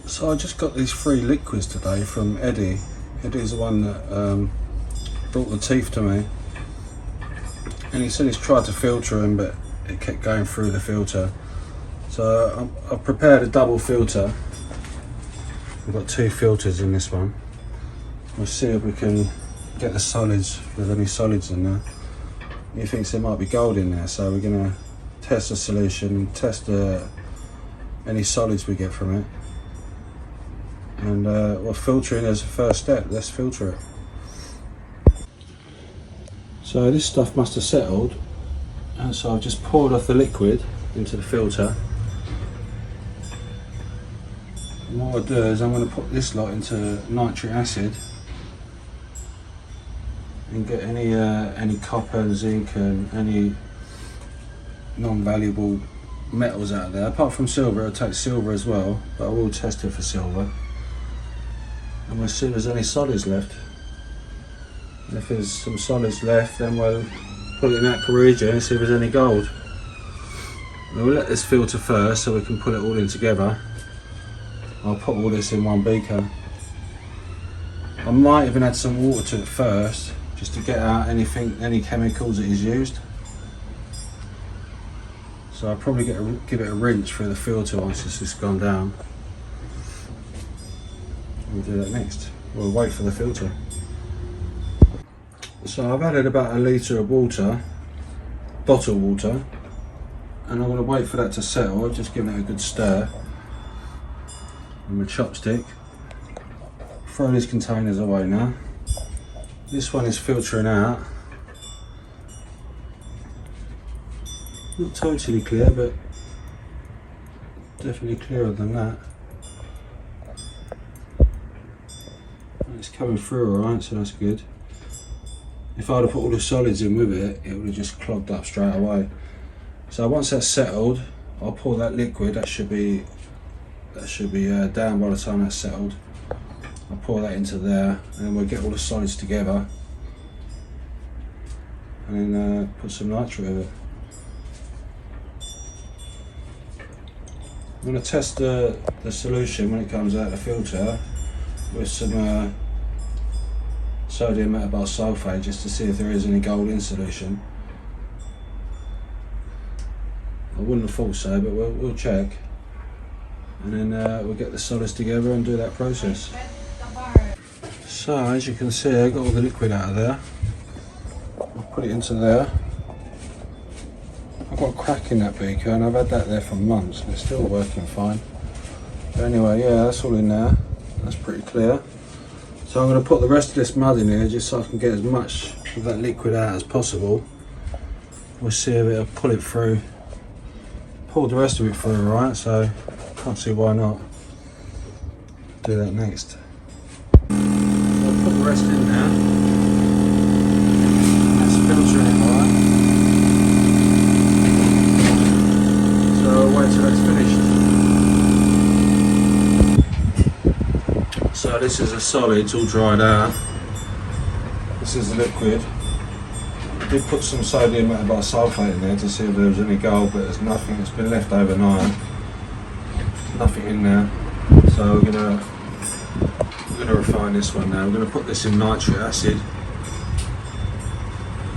So I just got these 3 liquids today from Eddie. Eddie's the one that brought the teeth to me, and he said he's tried to filter them but it kept going through the filter. So I've prepared a double filter. We've got 2 filters in this one. We'll see if we can get the solids, if there's any solids in there. He thinks there might be gold in there, so we're going to test the solution, test any solids we get from it. And well, filtering is the first step. Let's filter it. So this stuff must have settled, and so I've just poured off the liquid into the filter. And what I'll do is I'm going to put this lot into nitric acid and get any copper and zinc and any non-valuable metals out of there. Apart from silver, I'll take silver as well, but I will test it for silver. And we'll see if there's any solids left. And if there's some solids left, then we'll put it in that region and see if there's any gold. And we'll let this filter first so we can put it all in together. I'll put all this in one beaker. I might even add some water to it first, just to get out any chemicals that he's used. So I'll probably give it a rinse through the filter once this has gone down. We'll do that next. We'll wait for the filter. So I've added about 1 litre of water, bottled water, and I'm going to wait for that to settle. I've just given it a good stir with my chopstick. Throw these containers away now. This one is filtering out. Not totally clear, but definitely clearer than that. It's coming through alright, so that's good. If I'd have put all the solids in with it, it would have just clogged up straight away. So once that's settled, I'll pour that liquid. That should be down by the time that's settled. I'll pour that into there, and then we'll get all the solids together, and then put some nitrate with it. I'm going to test the solution when it comes out of the filter with some sodium metabisulfate, just to see if there is any gold in solution. I wouldn't have thought so, but we'll check, and then we'll get the solids together and do that process. So as you can see, I got all the liquid out of there. I'll put it into there. I've got a crack in that beaker, and I've had that there for months and it's still working fine. But anyway, yeah, that's all in there. That's pretty clear. So I'm going to put the rest of this mud in here just so I can get as much of that liquid out as possible. We'll see if it'll pull it through. Pulled the rest of it through, right? So can't see why not. Do that next. So I'll put the rest in there. That's filtering it, right? So I'll wait till that's finished. So this is a solid, it's all dried out. This is the liquid. I did put some sodium metabisulfate in there to see if there was any gold, but there's nothing. It's been left overnight. Nothing in there. So we're gonna refine this one now. We're gonna put this in nitric acid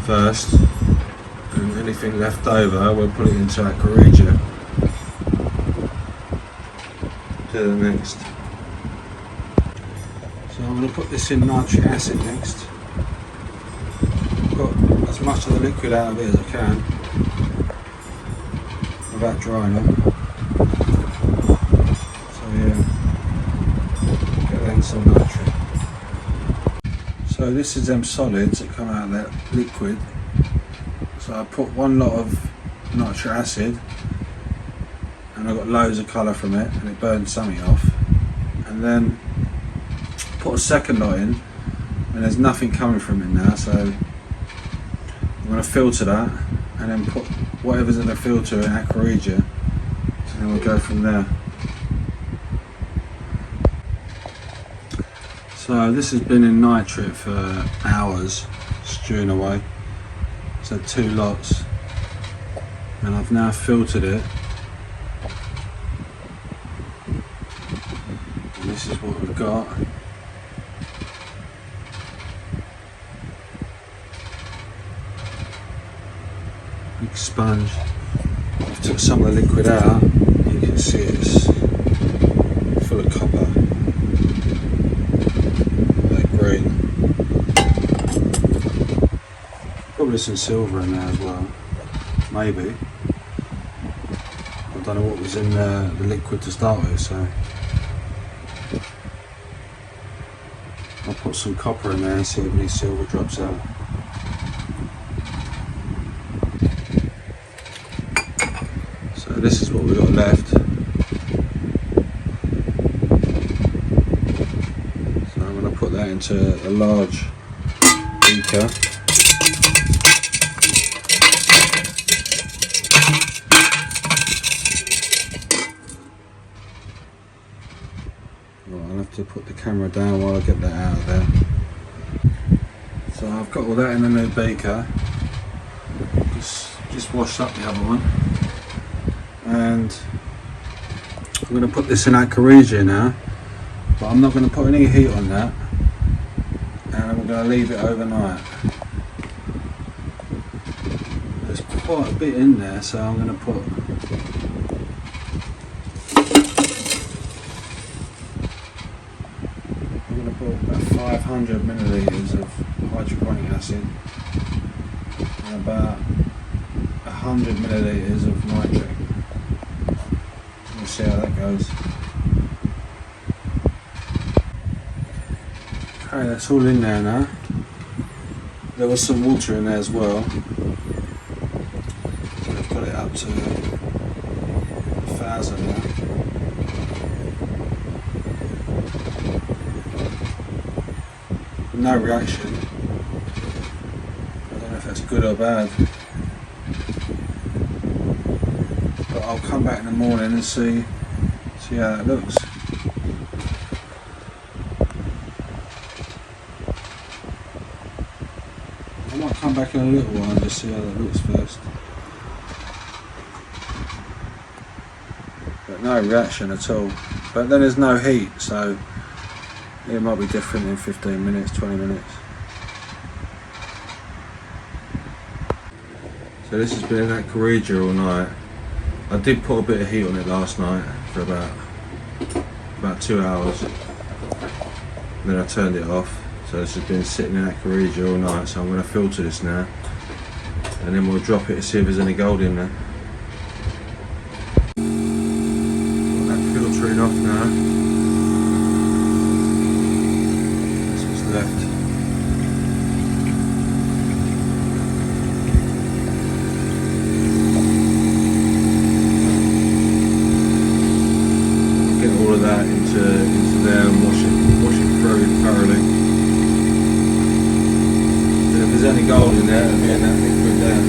first, and anything left over we'll put it into aqua regia. Do the next. So I'm going to put this in nitric acid next. Got as much of the liquid out of it as I can without drying it. So yeah, get that in some nitrate. So this is them solids that come out of that liquid. So I put 1 lot of nitric acid, and I got loads of colour from it, and it burned something off. And then put a second lot in, and there's nothing coming from it now, so I'm going to filter that and then put whatever's in the filter in aqua regia, and then we'll go from there. So this has been in nitrate for hours, stewing away. So 2 lots, and I've now filtered it what we've got. Big sponge. I've took some of the liquid out. You can see it's full of copper. That green. Probably some silver in there as well. Maybe. I don't know what was in the liquid to start with, so I'll put some copper in there and see if any silver drops out. So this is what we've got left. So I'm going to put that into a large beaker. Right, I'll have to put the camera down while I get that out of there. So I've got all that in a new beaker. Just washed up the other one. And I'm going to put this in aquaregia now, but I'm not going to put any heat on that, and I'm going to leave it overnight. There's quite a bit in there, so I'm going to put about 500 millilitres of hydrochloric acid and about 100 millilitres of nitric. We'll see how that goes. Okay, that's all in there now. There was some water in there as well. So I've got it up to 1,000 now. No reaction. I don't know if that's good or bad. But I'll come back in the morning and see how that looks. I might come back in a little while and just see how that looks first. But no reaction at all. But then there's no heat, so it might be different in 15 minutes, 20 minutes. So this has been in that aquaregia all night. I did put a bit of heat on it last night for about 2 hours. Then I turned it off. So this has been sitting in that aquaregia all night. So I'm going to filter this now, and then we'll drop it to see if there's any gold in there. Got that filtering off now. Left. Get all of that into there and wash it through thoroughly. But if there's any gold in there, it'll be in that liquid there.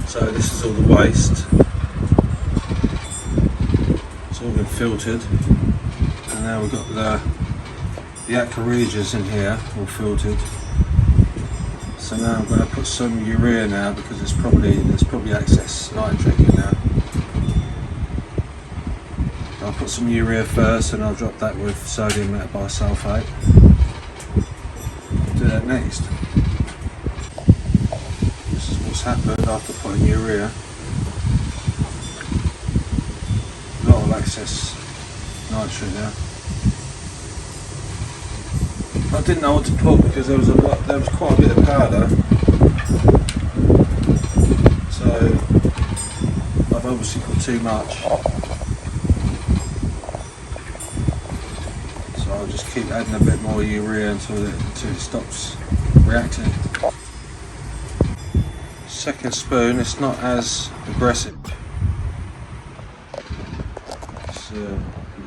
So this is all the waste. All been filtered, and now we've got the aquaregias in here all filtered. So now I'm going to put some urea now, because there's probably excess nitric in there. I'll put some urea first, and I'll drop that with sodium metabisulfate. I'll do that next. This is what's happened after putting urea. Excess nitrogen there. I didn't know what to put because there was quite a bit of powder. So I've obviously put too much. So I'll just keep adding a bit more urea until it stops reacting. Second spoon, it's not as aggressive.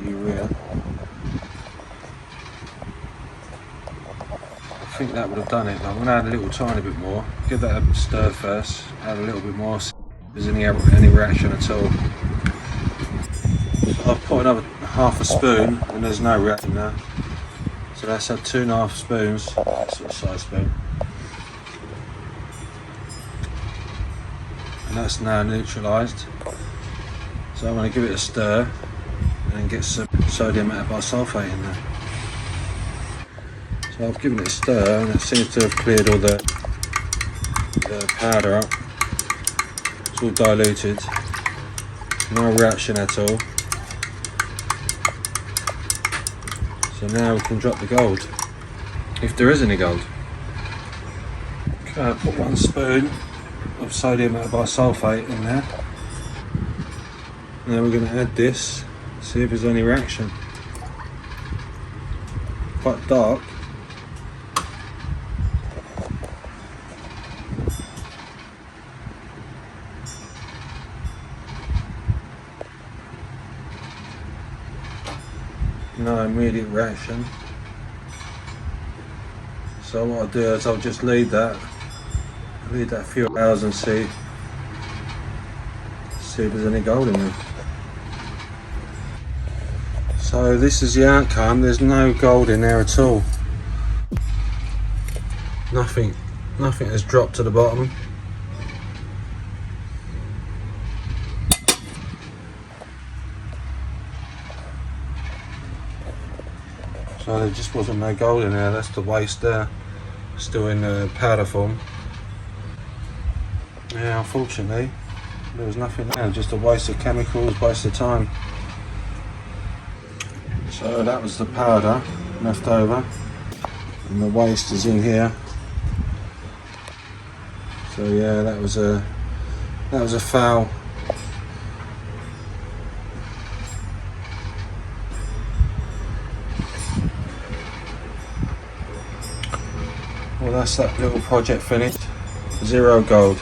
Urea. I think that would have done it, but I'm going to add a little tiny bit more. Give that a stir first, add a little bit more, see if there's any reaction at all. So I've put another half a spoon and there's no reaction now. So that's had 2.5 spoons, that sort of size spoon. And that's now neutralised. So I'm going to give it a stir and get some sodium metabisulfate in there. So I've given it a stir and it seems to have cleared all the powder up. It's all diluted, no reaction at all. So now we can drop the gold, if there is any gold. Okay, I'll put 1 spoon of sodium metabisulfate in there. Now we're going to add this, see if there's any reaction. Quite dark. No immediate reaction. So what I'll do is I'll just leave that a few hours and see if there's any gold in there. So this is the outcome. There's no gold in there at all. Nothing has dropped to the bottom. So there just wasn't no gold in there. That's the waste there, still in powder form. Yeah, unfortunately there was nothing there, just a waste of chemicals, waste of time. So that was the powder left over, and the waste is in here. So yeah, that was a foul. Well, that's that little project finished. 0 gold.